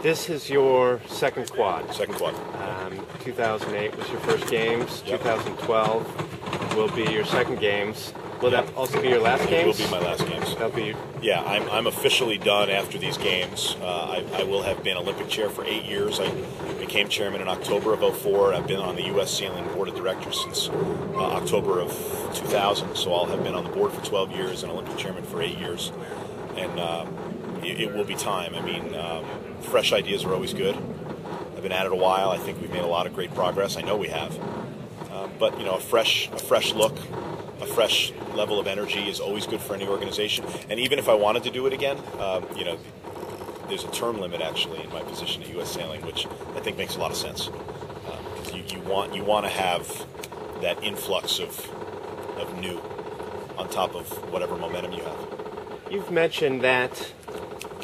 This is your second quad. Second quad. 2008 was your first games. Yep. 2012 will be your second games. Will that also be your last games? It will be my last games. That'll be. Yeah, I'm officially done after these games. I will have been Olympic chair for 8 years. I became chairman in October of 2004. I've been on the U.S. Sailing Board of Directors since October of 2000. So I'll have been on the board for 12 years and Olympic chairman for 8 years. And it will be time. I mean, fresh ideas are always good. I've been at it a while. I think we've made a lot of great progress. I know we have. But a fresh look, a fresh level of energy is always good for any organization. And even if I wanted to do it again, there's a term limit actually in my position at U.S. Sailing, which I think makes a lot of sense. You want to have that influx of new on top of whatever momentum you have. You've mentioned that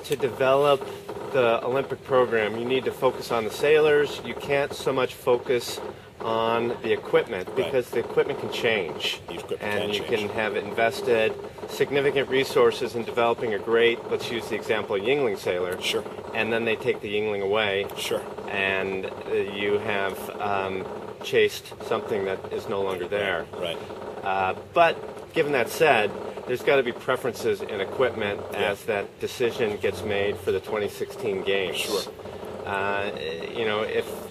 to develop the Olympic program, you need to focus on the sailors. You can't so much focus on the equipment because the equipment can change. And you can have invested significant resources in developing a great, let's use the example, Yingling sailor. Sure. And then they take the Yingling away. Sure. And you have chased something that is no longer there. Right. But given that said, there's got to be preferences in equipment as that decision gets made for the 2016 games. Sure.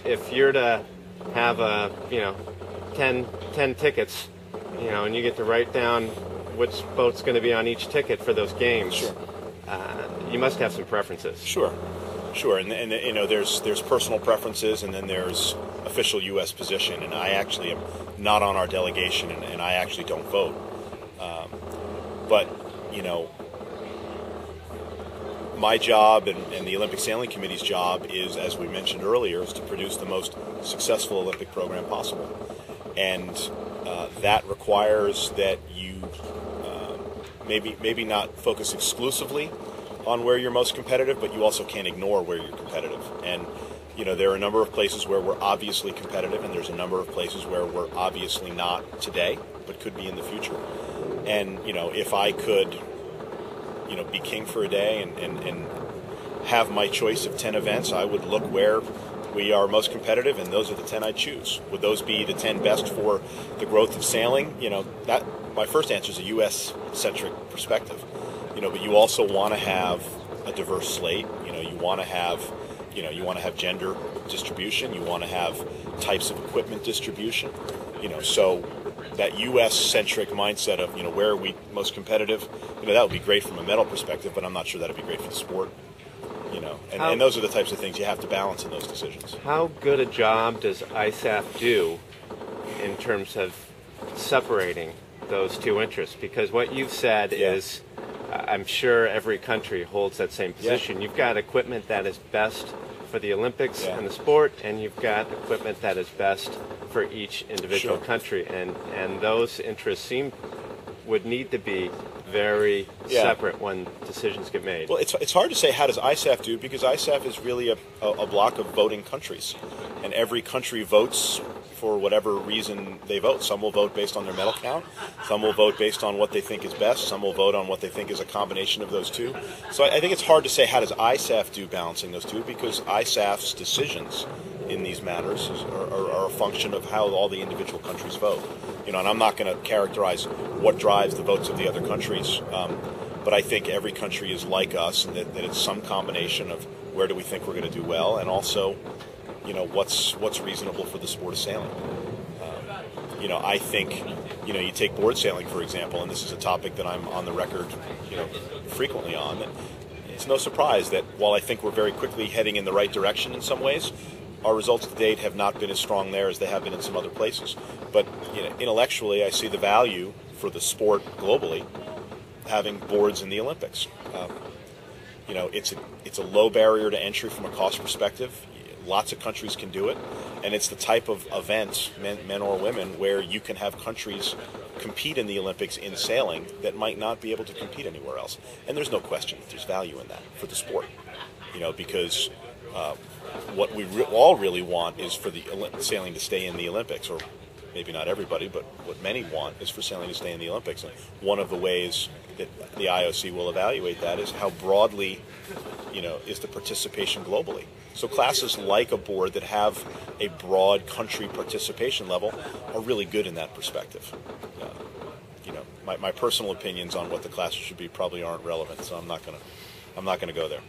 If you're to have 10 tickets, and you get to write down which boat's going to be on each ticket for those games. Sure. You must have some preferences. Sure. And there's personal preferences, and then there's official U.S. position. And I actually am not on our delegation, and I actually don't vote. But my job and the Olympic Sailing Committee's job is, as we mentioned earlier, is to produce the most successful Olympic program possible. And that requires that you maybe not focus exclusively on where you're most competitive, but you also can't ignore where you're competitive. And there are a number of places where we're obviously competitive, and there's a number of places where we're obviously not today, but could be in the future. And if I could be king for a day and have my choice of 10 events, I would look where we are most competitive, and those are the 10 I'd choose. Would those be the 10 best for the growth of sailing? That my first answer is a U.S.-centric perspective. But you also want to have a diverse slate. You want to have gender distribution. You want to have types of equipment distribution. So that U.S.-centric mindset of where are we most competitive, that would be great from a medal perspective, but I'm not sure that would be great for the sport. And those are the types of things you have to balance in those decisions. How good a job does ISAF do in terms of separating those two interests? Because what you've said is, I'm sure every country holds that same position. You've got equipment that is best for the Olympics and the sport, and you've got equipment that is best for each individual country, and those interests would need to be very separate when decisions get made. Well, it's hard to say how does ISAF do, because ISAF is really a block of voting countries, and every country votes for whatever reason they vote. Some will vote based on their medal count, some will vote based on what they think is best, some will vote on what they think is a combination of those two. So I think it's hard to say how does ISAF do balancing those two, because ISAF's decisions in these matters are a function of how all the individual countries vote. And I'm not going to characterize what drives the votes of the other countries, but I think every country is like us, and that it's some combination of where do we think we're going to do well, and also what's reasonable for the sport of sailing. I think you take board sailing, for example, and this is a topic that I'm on the record frequently on. It's no surprise that while I think we're very quickly heading in the right direction in some ways, our results to date have not been as strong there as they have been in some other places. But intellectually, I see the value for the sport globally having boards in the Olympics. It's a low barrier to entry from a cost perspective. Lots of countries can do it, and it's the type of event, men or women, where you can have countries compete in the Olympics in sailing that might not be able to compete anywhere else. And there's no question there's value in that for the sport, because what we all really want is for the sailing to stay in the Olympics, or maybe not everybody, but what many want is for sailing to stay in the Olympics. And one of the ways that the IOC will evaluate that is how broadly, is the participation globally. So classes like a board that have a broad country participation level are really good in that perspective. My personal opinions on what the classes should be probably aren't relevant, so I'm not gonna go there.